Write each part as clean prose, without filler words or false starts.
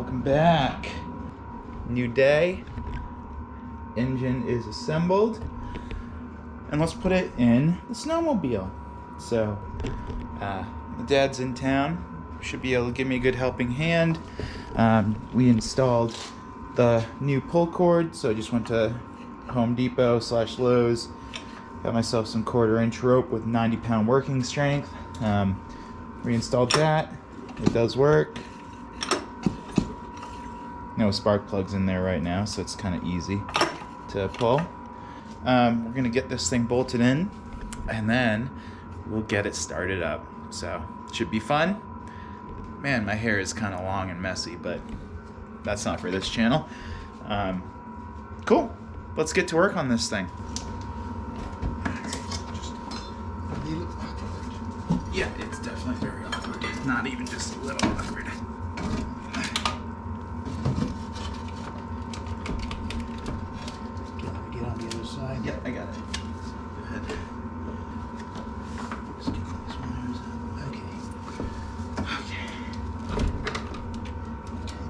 welcome back. New day. Engine is assembled. And let's put it in the snowmobile. So, my dad's in town. Should be able to give me a good helping hand. We installed the new pull cord, so I just went to Home Depot / Lowe's. Got myself some 1/4-inch rope with 90-pound working strength. Reinstalled that. It does work. No spark plugs in there right now, so it's kind of easy to pull. We're gonna get this thing bolted in, and then we'll get it started up. So it should be fun. Man, my hair is kind of long and messy, but that's not for this channel. Cool. Let's get to work on this thing. Yeah, it's definitely very awkward. It's not even just a little awkward. Get on the other side. Yep, I got it. Go ahead. Just get these wires up. Okay.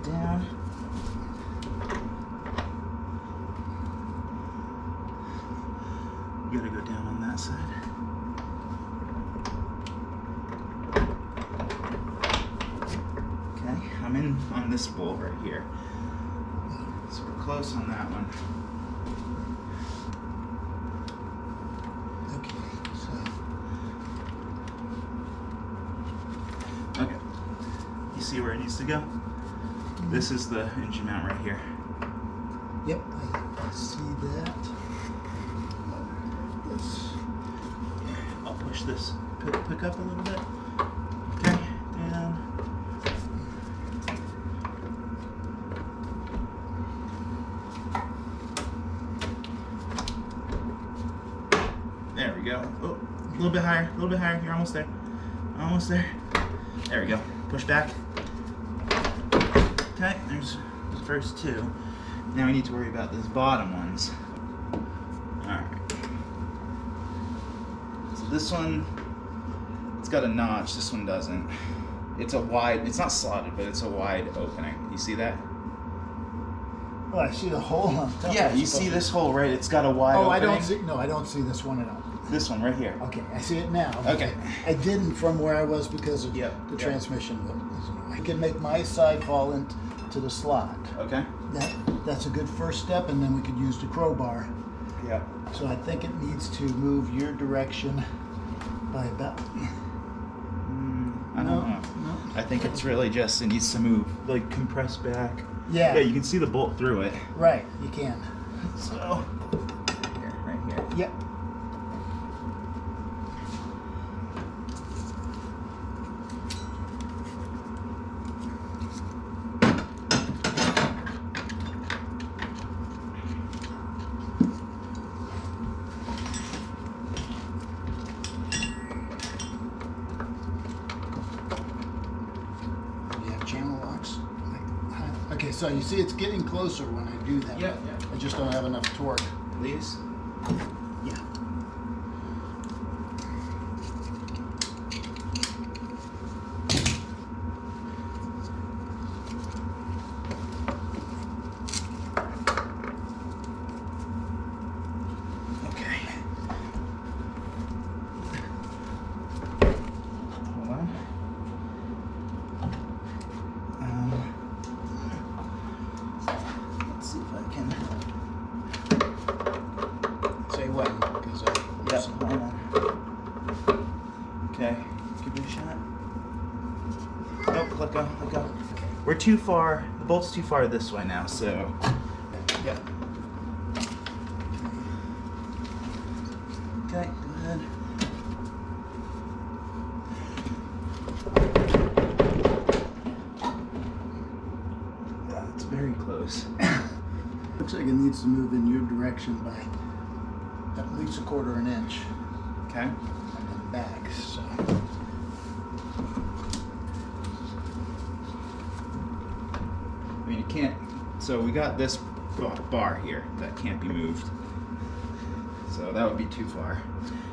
Down. You gotta go down on that side. I'm in on this bolt right here. So we're close on that one. Okay, so. Okay. You see where it needs to go? This is the engine mount right here. Yep, I see that. I'll push this pick up a little bit. Okay, down. There we go. Oh, a little bit higher, a little bit higher. You're almost there. Almost there. There we go. Push back. Okay, there's the first two. Now we need to worry about those bottom ones. Alright. So this one, it's got a notch. This one doesn't. It's a wide, it's not slotted, but it's a wide opening. You see that? Oh, I see the hole on top. Yeah, you see this hole, right? It's got a wide opening. I don't see, no, I don't see this one at all. This one right here. Okay, I see it now. Okay. I didn't from where I was because of the transmission. I can make my side fall into the slot. Okay. That's a good first step, and then we could use the crowbar. Yeah. So I think it needs to move your direction by about... I don't know. No. I think it's really just, it needs to move, like compress back. Yeah. Yeah, you can see the bolt through it. Right, you can. So, here, right here. Yep. Okay, so you see it's getting closer when I do that. Yeah. I just don't have enough torque. Please? Yeah. Okay. Hold on. Let's see if I can. Say when, because I. Yep, hold on. Okay, give it a shot. Nope, let go, let go. We're too far, the bolt's too far this way now, so. Yep. Okay, go ahead. It's very close. Looks like it needs to move in your direction by at least 1/4 inch. Okay. And then back, so. I mean, you can't, so we got this bar here that can't be moved. So that would be too far.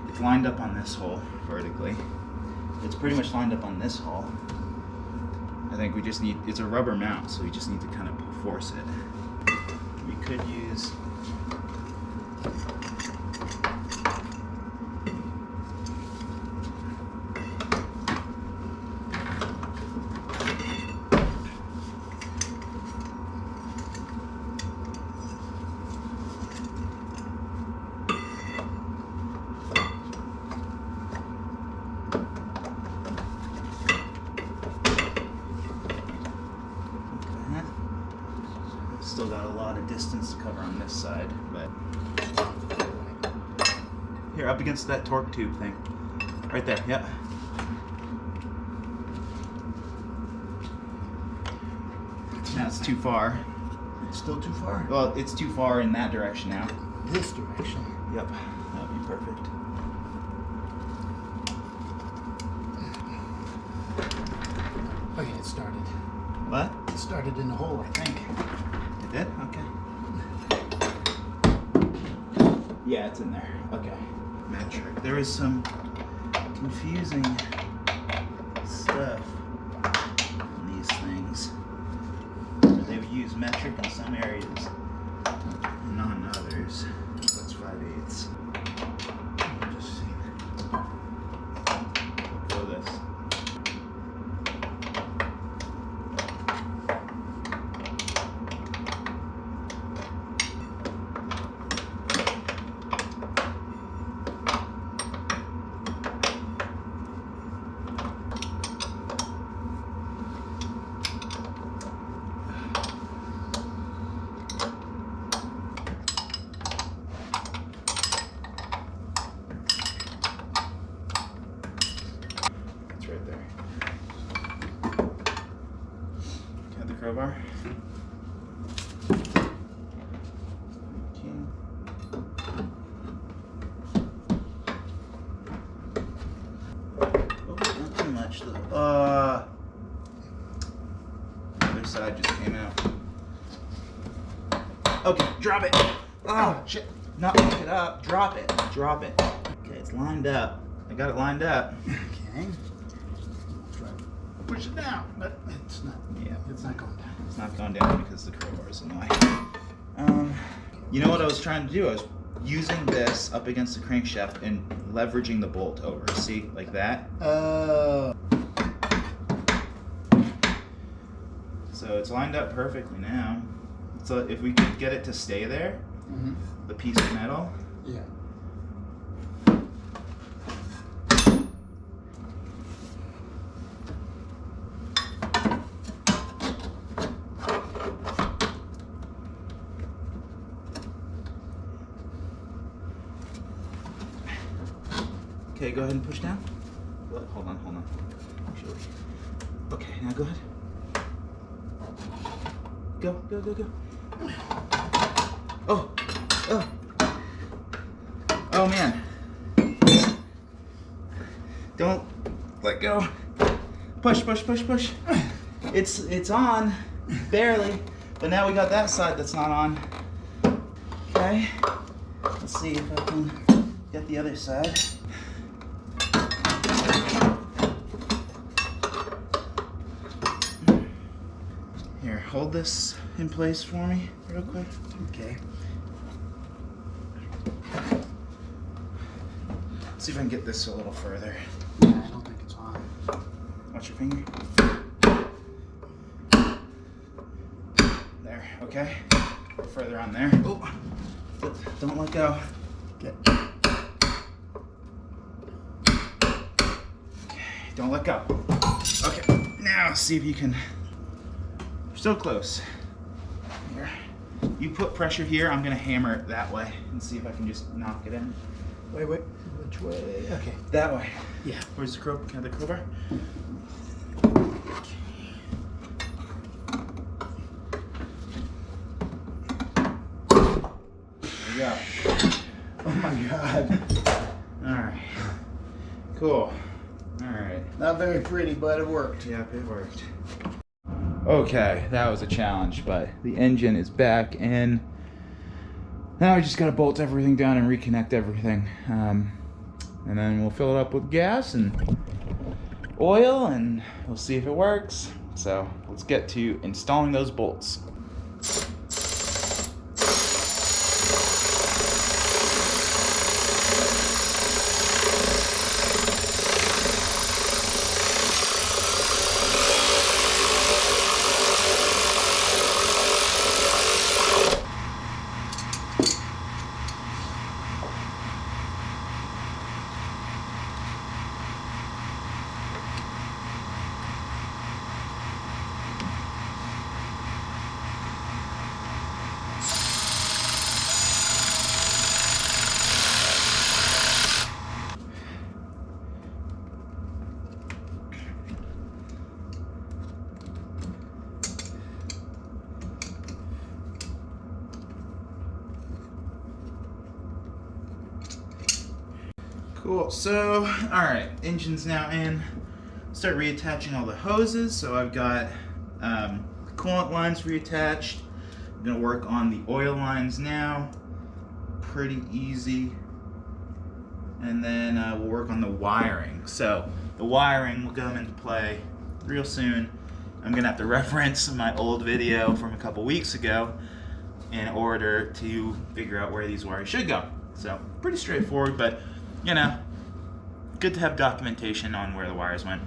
It's lined up on this hole vertically. It's pretty much lined up on this hole. And think we just need, it's a rubber mount, so we just need to kind of force it. We could use still got a lot of distance to cover on this side, but here up against that torque tube thing. Right there, yep. Now it's too far. It's still too far? Well, it's too far in that direction now. This direction? Yep, that would be perfect. Okay, it started. What? It started in the hole, I think. It did? Okay. Yeah, it's in there. Okay. Metric. There is some confusing stuff on these things. They would use metric in some areas, not in others. That's 5/8. Just see. Go this. Right there. Got the crowbar. Okay. Oh, not too much though. The other side just came out. Okay, drop it. Oh shit! Not pick it up. Drop it. Drop it. Okay, it's lined up. I got it lined up. Okay. Push it down, but it's not. Yeah, it's not going down. It's not going down because the crowbar is in the way. You know what I was trying to do? I was using this up against the crankshaft and leveraging the bolt over. See, like that. So it's lined up perfectly now. So if we could get it to stay there, the piece of metal. Yeah. Okay, go ahead and push down. Hold on. Okay, now go ahead. Go. Oh man. Don't let go. Push. It's on, barely, but now we got that side that's not on. Okay, let's see if I can get the other side. Here, hold this in place for me real quick. Okay. Let's see if I can get this a little further. Yeah, I don't think it's on. Watch your finger. There, okay. Further on there. Oh, don't let go. Okay. Okay, don't let go. Okay, now see if you can. You're still close. Here. You put pressure here, I'm gonna hammer it that way and see if I can just knock it in. Wait, which way? Okay. That way. Yeah. Where's the crowbar? There we go. Oh my God. Alright. Cool. Alright. Not very pretty, but it worked. Yep, it worked. Okay, that was a challenge, but the engine is back in. Now I just gotta bolt everything down and reconnect everything. And then we'll fill it up with gas and oil and we'll see if it works. So let's get to installing those bolts. Cool, so, alright, engine's now in. Start reattaching all the hoses. So I've got coolant lines reattached. I'm gonna work on the oil lines now. Pretty easy. And then we'll work on the wiring. So the wiring will come into play real soon. I'm gonna have to reference my old video from a couple weeks ago in order to figure out where these wires should go. So pretty straightforward, but you know, good to have documentation on where the wires went.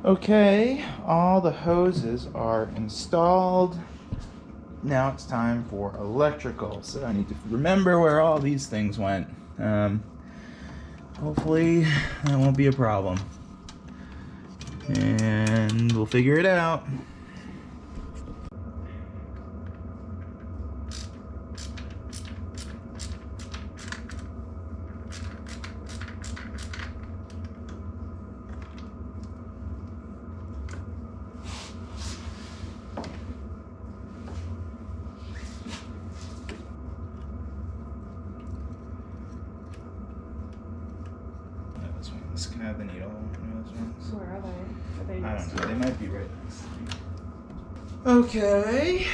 Okay, all the hoses are installed. Now it's time for electrical. So I need to remember where all these things went. Hopefully that won't be a problem. And we'll figure it out. This cabinet, all those ones. Where are they? Are they I don't know. They might be right next to me. Okay,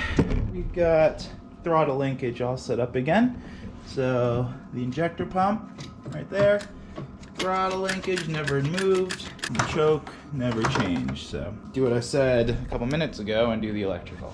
we've got throttle linkage all set up again. So the injector pump right there. Throttle linkage never moved. The choke never changed. So do what I said a couple minutes ago and do the electrical.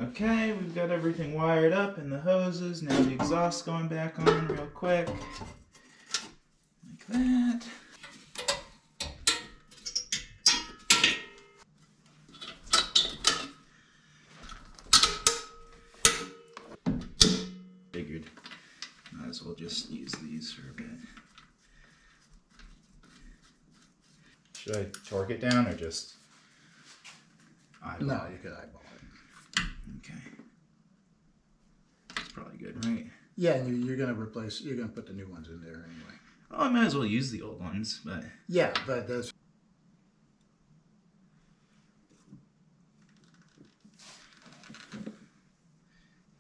Okay, we've got everything wired up in the hoses. Now the exhaust going back on real quick. Like that. Figured might as well just use these for a bit. Should I torque it down or just eyeball? No, you could eyeball it. Okay. That's probably good, right? Yeah, and you're gonna put the new ones in there anyway. Well, I might as well use the old ones, but... Yeah, but that's...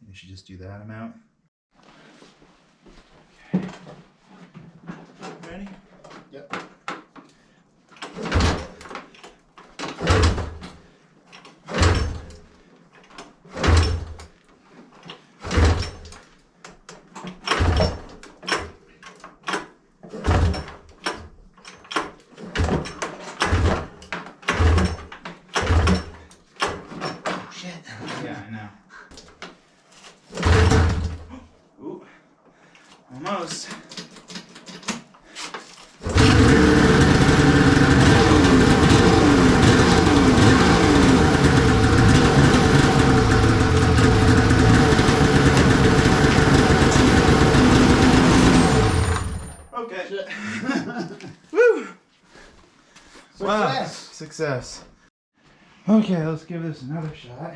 You should just do that amount. Okay. Ready? Yep. Yeah, I know. Ooh, almost. Okay. Woo! Wow, success. Okay, let's give this another shot.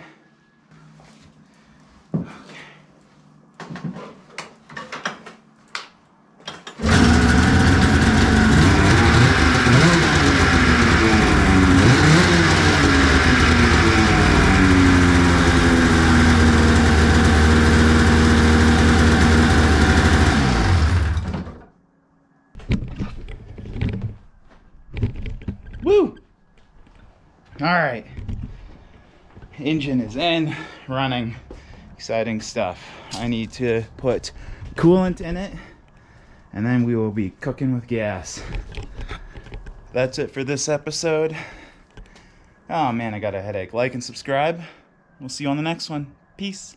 Woo! All right. Engine is in, running. Exciting stuff. I need to put coolant in it, and then we will be cooking with gas. That's it for this episode. Oh man, I got a headache. Like and subscribe. We'll see you on the next one. Peace.